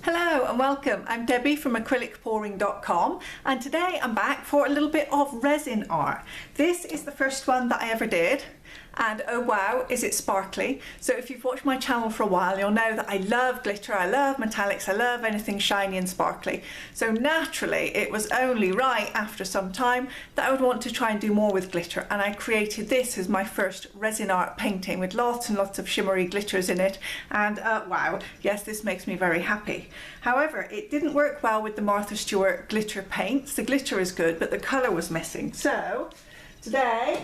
Hello and welcome. I'm Debbie from acrylicpouring.com, and today I'm back for a little bit of resin art. This is the first one that I ever did, and oh wow, is it sparkly. So if you've watched my channel for a while, you'll know that I love glitter, I love metallics, I love anything shiny and sparkly. So naturally it was only right after some time that I would want to try and do more with glitter, and I created this as my first resin art painting with lots and lots of shimmery glitters in it, and wow, yes, this makes me very happy. However, it didn't work well with the Martha Stewart glitter paints. The glitter is good, but the colour was missing. So today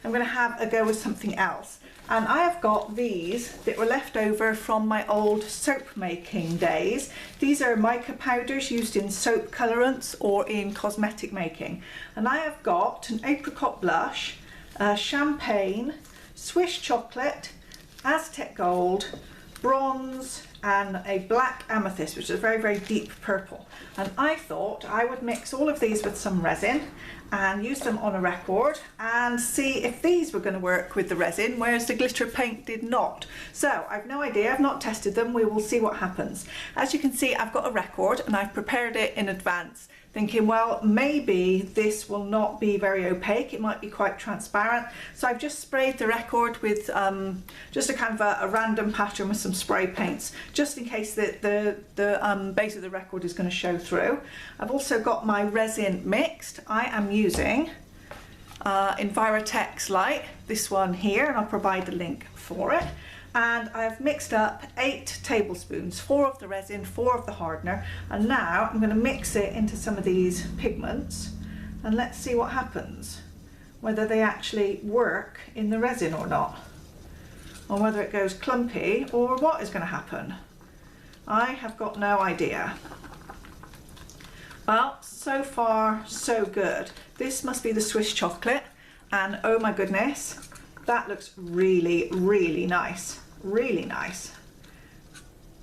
I'm going to have a go with something else, and I have got these that were left over from my old soap making days. These are mica powders used in soap colorants or in cosmetic making, and I have got an apricot blush, champagne, Swiss chocolate, Aztec gold, bronze and a black amethyst, which is a very deep purple. And I thought I would mix all of these with some resin and use them on a record and see if these were going to work with the resin, whereas the glitter paint did not. So I've no idea, I've not tested them, we will see what happens. As you can see, I've got a record and I've prepared it in advance, thinking, well, maybe this will not be very opaque, it might be quite transparent. So I've just sprayed the record with just a kind of a random pattern with some spray paints, just in case that the base of the record is going to show through. I've also got my resin mixed. I am using Envirotex Light, this one here, and I'll provide the link for it. And I've mixed up 8 tablespoons, 4 of the resin, 4 of the hardener, and now I'm going to mix it into some of these pigments and let's see what happens, whether they actually work in the resin or not, or whether it goes clumpy or what is going to happen. I have got no idea. Well, so far so good. This must be the Swiss chocolate, and oh my goodness, that looks really nice. Really nice.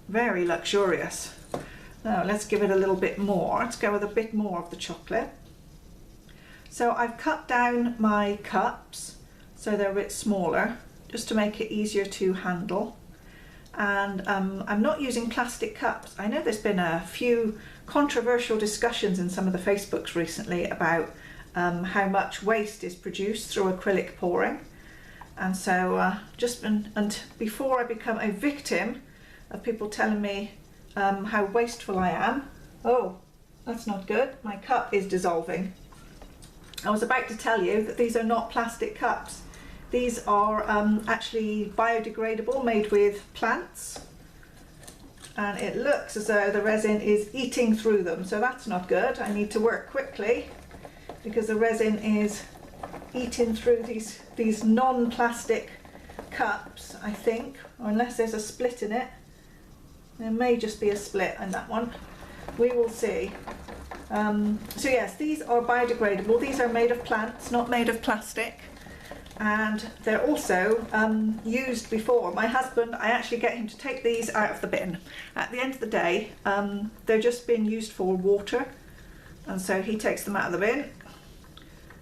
Very luxurious. Now let's give it a little bit more. Let's go with a bit more of the chocolate. So I've cut down my cups so they're a bit smaller, just to make it easier to handle. And I'm not using plastic cups. I know there's been a few controversial discussions in some of the Facebooks recently about how much waste is produced through acrylic pouring. And so before I become a victim of people telling me how wasteful I am, oh, that's not good, my cup is dissolving. I was about to tell you that these are not plastic cups. These are actually biodegradable, made with plants, and it looks as though the resin is eating through them, so that's not good. I need to work quickly because the resin is eating through these non-plastic cups, I think, or unless there's a split in it. There may just be a split in that one. We will see. So yes, these are biodegradable. These are made of plants, not made of plastic. And they're also used before. My husband, I actually get him to take these out of the bin. At the end of the day, they're just being used for water. And so he takes them out of the bin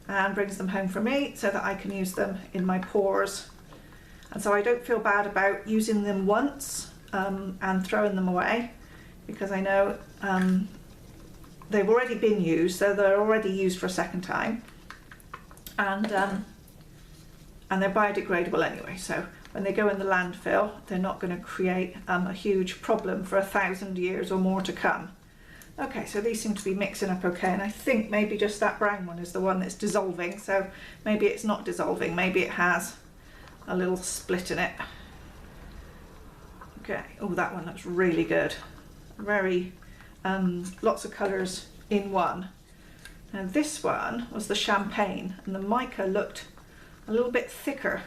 and brings them home for me so that I can use them in my pours. And so I don't feel bad about using them once and throwing them away, because I know they've already been used, so they're already used for a second time. And they're biodegradable anyway, so when they go in the landfill, they're not going to create a huge problem for 1,000 years or more to come. Okay, so these seem to be mixing up okay, and I think maybe just that brown one is the one that's dissolving, so maybe it's not dissolving, maybe it has a little split in it. Okay, oh, that one looks really good. Very, lots of colours in one. And this one was the champagne, and the mica looked a little bit thicker,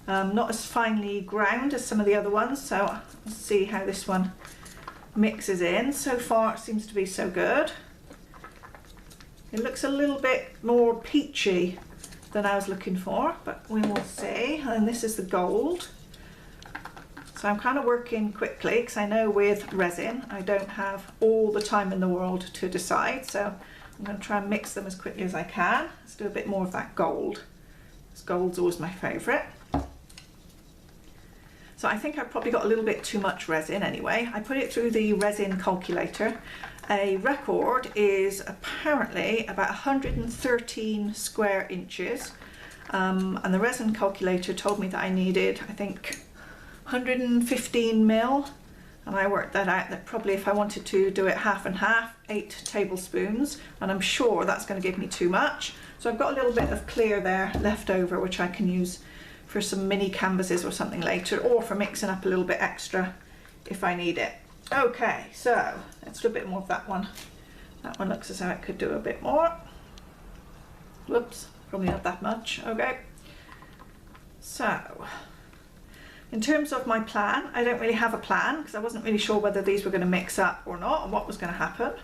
not as finely ground as some of the other ones, so let's see how this one mixes in. So far it seems to be so good. It looks a little bit more peachy than I was looking for, but we will see. And this is the gold. So I'm kind of working quickly because I know with resin I don't have all the time in the world to decide, so I'm going to try and mix them as quickly as I can. Let's do a bit more of that gold. This gold's always my favourite. So I think I've probably got a little bit too much resin anyway. I put it through the resin calculator. A record is apparently about 113 square inches. And the resin calculator told me that I needed, I think, 115 mil. And I worked that out, that probably if I wanted to do it half and half, 8 tablespoons. And I'm sure that's going to give me too much. So I've got a little bit of clear there left over, which I can use for some mini canvases or something later, or for mixing up a little bit extra if I need it. Okay, so let's do a bit more of that one. That one looks as though it could do a bit more. Whoops, probably not that much. Okay. So, in terms of my plan, I don't really have a plan because I wasn't really sure whether these were going to mix up or not and what was going to happen.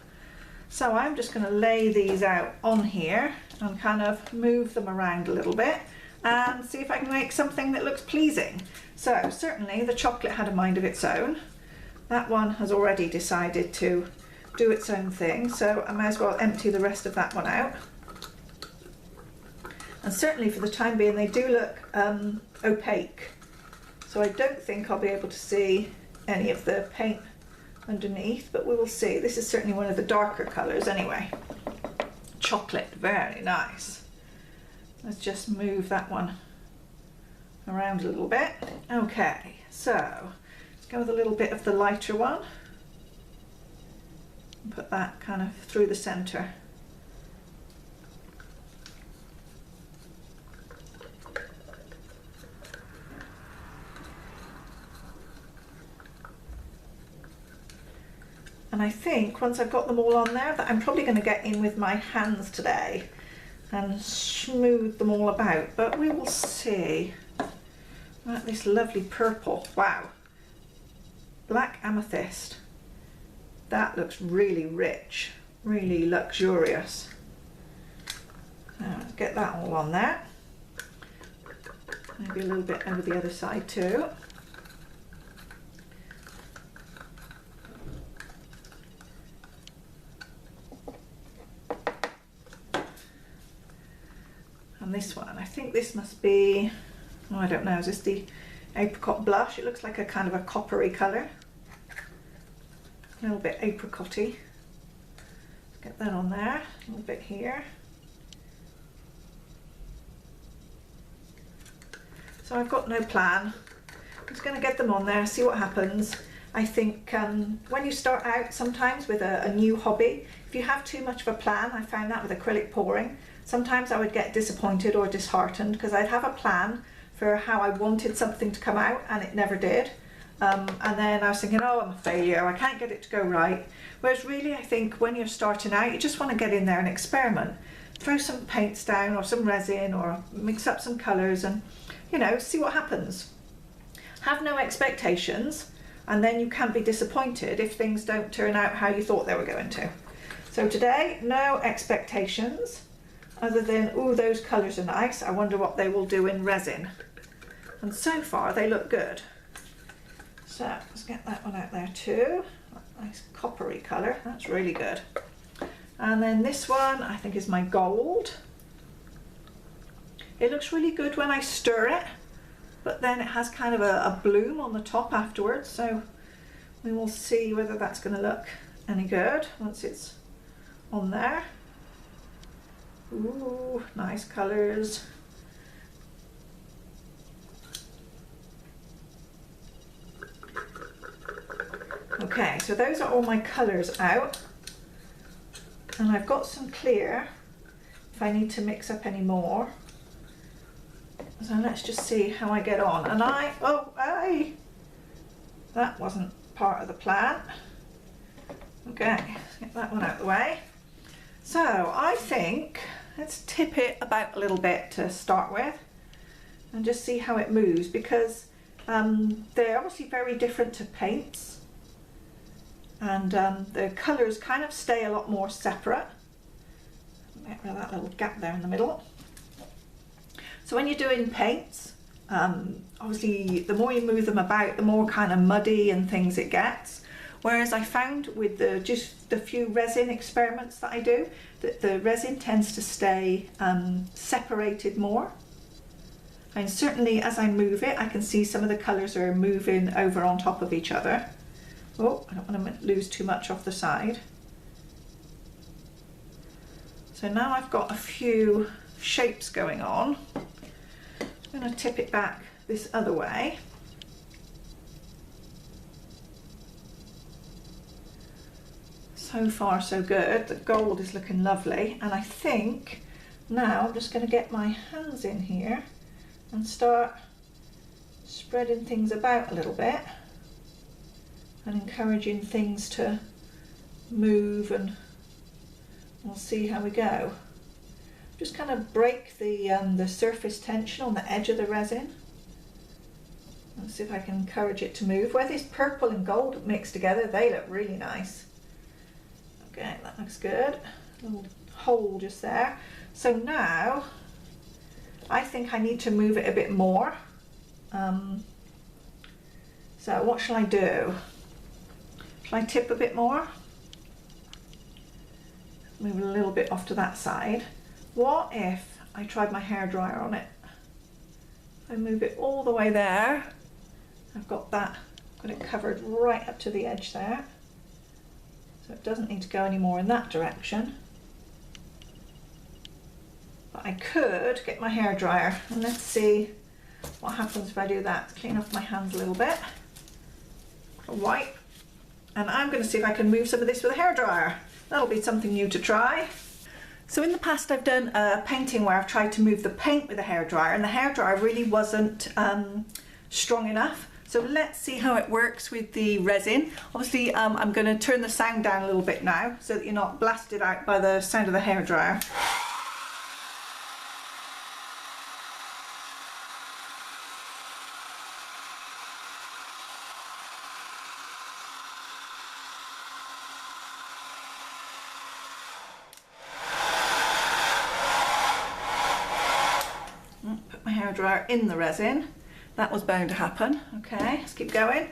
So I'm just going to lay these out on here and kind of move them around a little bit and see if I can make something that looks pleasing. So certainly the chocolate had a mind of its own. That one has already decided to do its own thing, so I might as well empty the rest of that one out. And certainly for the time being they do look opaque, so I don't think I'll be able to see any of the paint underneath, but we will see. This is certainly one of the darker colours anyway. Chocolate, very nice. Let's just move that one around a little bit. Okay, so go with a little bit of the lighter one and put that kind of through the centre. And I think once I've got them all on there that I'm probably going to get in with my hands today and smooth them all about, but we will see. Right, this lovely purple, wow. Black amethyst, that looks really rich, really luxurious. Now, let's get that all on there. Maybe a little bit over the other side too. And this one, I think this must be, oh, I don't know, is this the apricot blush? It looks like a kind of a coppery colour. A little bit apricotty. Let's get that on there, a little bit here. So I've got no plan. I'm just going to get them on there, see what happens. I think when you start out sometimes with a new hobby, if you have too much of a plan, I found that with acrylic pouring, sometimes I would get disappointed or disheartened because I'd have a plan for how I wanted something to come out and it never did. And then I was thinking, oh, I'm a failure, I can't get it to go right. Whereas really I think when you're starting out, you just want to get in there and experiment. Throw some paints down or some resin or mix up some colours and, you know, see what happens. Have no expectations and then you can't be disappointed if things don't turn out how you thought they were going to. So today, no expectations other than, ooh, those colours are nice. I wonder what they will do in resin. And so far they look good. So let's get that one out there too. Nice coppery colour, that's really good. And then this one I think is my gold. It looks really good when I stir it, but then it has kind of a bloom on the top afterwards, so we will see whether that's going to look any good once it's on there. Ooh, nice colours. Okay, so those are all my colours out, and I've got some clear if I need to mix up any more. So let's just see how I get on. And that wasn't part of the plan. Okay, let's get that one out of the way. So I think let's tip it about a little bit to start with and just see how it moves, because they're obviously very different to paints. And the colours kind of stay a lot more separate. Get rid of that little gap there in the middle. So when you're doing paints, obviously the more you move them about, the more kind of muddy and things it gets. Whereas I found with just the few resin experiments that I do, that the resin tends to stay separated more. And certainly as I move it, I can see some of the colours are moving over on top of each other. Oh, I don't want to lose too much off the side. So now I've got a few shapes going on. I'm going to tip it back this other way. So far so good. The gold is looking lovely, and I think now I'm just going to get my hands in here and start spreading things about a little bit and encouraging things to move, and we'll see how we go. Just kind of break the surface tension on the edge of the resin. Let's see if I can encourage it to move. Where this purple and gold mix together, they look really nice. Okay, that looks good. A little hole just there. So now I think I need to move it a bit more. So what shall I do? Shall I tip a bit more? Move it a little bit off to that side. What if I tried my hairdryer on it? If I move it all the way there, I've got it covered right up to the edge there. So it doesn't need to go any more in that direction. But I could get my hairdryer, and let's see what happens if I do that. Clean off my hands a little bit. A wipe. And I'm going to see if I can move some of this with a hairdryer. That'll be something new to try. So in the past I've done a painting where I've tried to move the paint with a hairdryer, and the hairdryer really wasn't strong enough. So let's see how it works with the resin. Obviously I'm going to turn the sound down a little bit now so that you're not blasted out by the sound of the hairdryer. Put my hairdryer in the resin. That was bound to happen. Okay, let's keep going.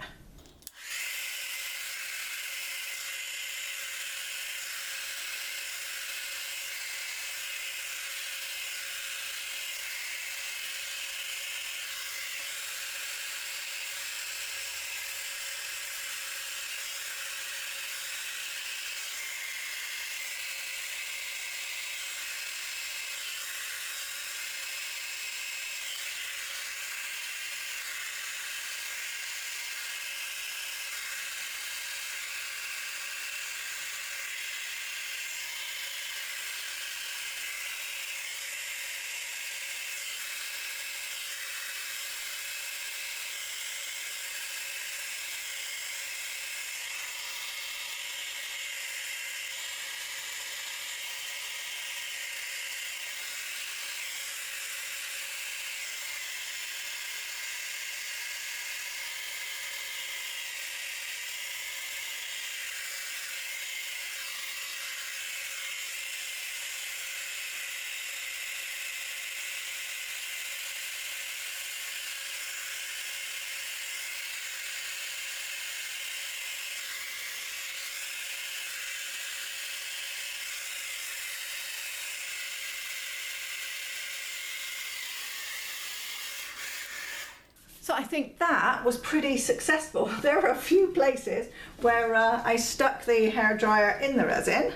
So I think that was pretty successful. There were a few places where I stuck the hairdryer in the resin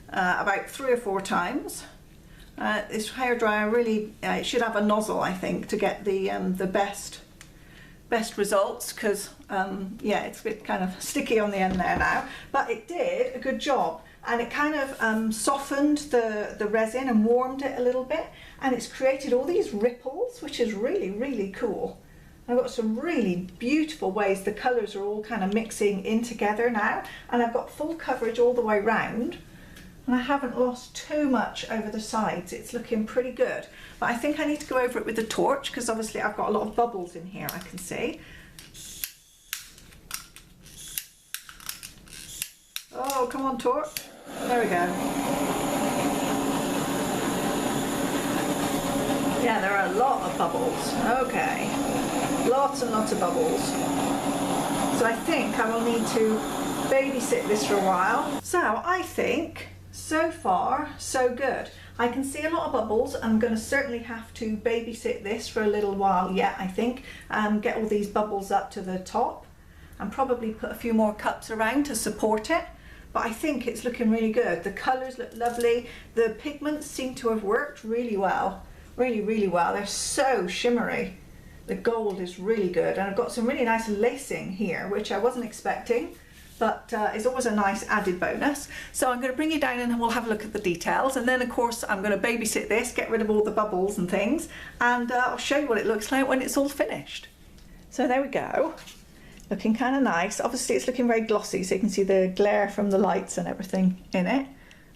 about 3 or 4 times. This hairdryer really it should have a nozzle, I think, to get the best results, because yeah, it's a bit kind of sticky on the end there now, but it did a good job, and it kind of softened the resin and warmed it a little bit, and it's created all these ripples, which is really, really cool. I've got some really beautiful ways the colours are all kind of mixing in together now, and I've got full coverage all the way round, and I haven't lost too much over the sides. It's looking pretty good, but I think I need to go over it with the torch, because obviously I've got a lot of bubbles in here, I can see. Oh, come on, torch. There we go. Yeah, there are a lot of bubbles. Okay. Lots and lots of bubbles. So I think I will need to babysit this for a while. So I think so far so good. I can see a lot of bubbles. I'm going to certainly have to babysit this for a little while yet, I think. Get all these bubbles up to the top and probably put a few more cups around to support it. But I think it's looking really good. The colours look lovely. The pigments seem to have worked really well. Really, really well. They're so shimmery. The gold is really good. And I've got some really nice lacing here, which I wasn't expecting, but it's always a nice added bonus. So I'm going to bring you down and we'll have a look at the details. And then of course I'm going to babysit this, get rid of all the bubbles and things, and I'll show you what it looks like when it's all finished. So there we go. Looking kind of nice. Obviously it's looking very glossy, so you can see the glare from the lights and everything in it,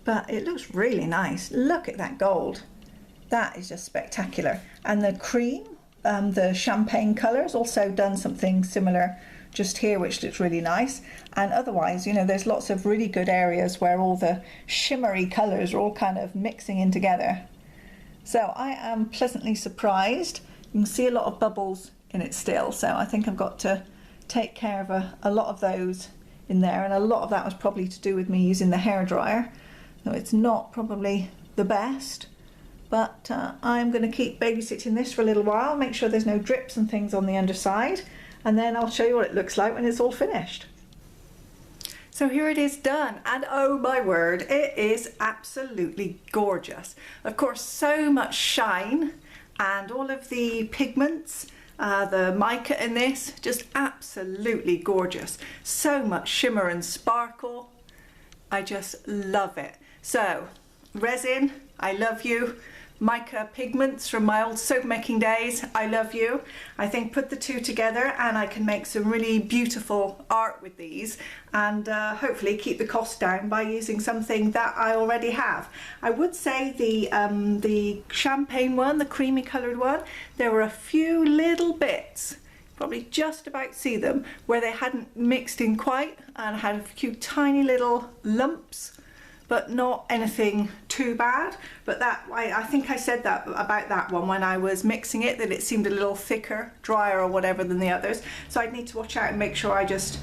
but it looks really nice. Look at that gold. That is just spectacular. And the cream, the champagne colour, has also done something similar just here, which looks really nice. And otherwise, you know, there's lots of really good areas where all the shimmery colours are all kind of mixing in together. So I am pleasantly surprised. You can see a lot of bubbles in it still, so I think I've got to take care of a lot of those in there, and a lot of that was probably to do with me using the hairdryer. So it's not probably the best, but I'm going to keep babysitting this for a little while, make sure there's no drips and things on the underside, and then I'll show you what it looks like when it's all finished. So here it is done, and oh my word, it is absolutely gorgeous. Of course, so much shine and all of the pigments, the mica in this, just absolutely gorgeous. So much shimmer and sparkle. I just love it. So, Resin, I love you. Mica Pigments from my old soap making days, I love you. I think put the two together and I can make some really beautiful art with these, and hopefully keep the cost down by using something that I already have. I would say the champagne one, the creamy coloured one, there were a few little bits, probably just about see them, where they hadn't mixed in quite and had a few tiny little lumps, but not anything too bad. But that, I think I said that about that one when I was mixing it, that it seemed a little thicker, drier or whatever than the others. So I'd need to watch out and make sure I just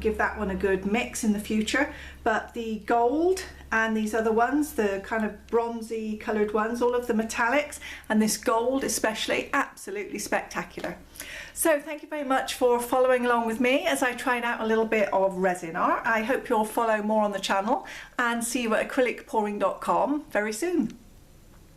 give that one a good mix in the future. But the gold and these other ones, the kind of bronzy coloured ones, all of the metallics, and this gold especially, absolutely spectacular. So thank you very much for following along with me as I tried out a little bit of resin art. I hope you'll follow more on the channel and see you at acrylicpouring.com very soon.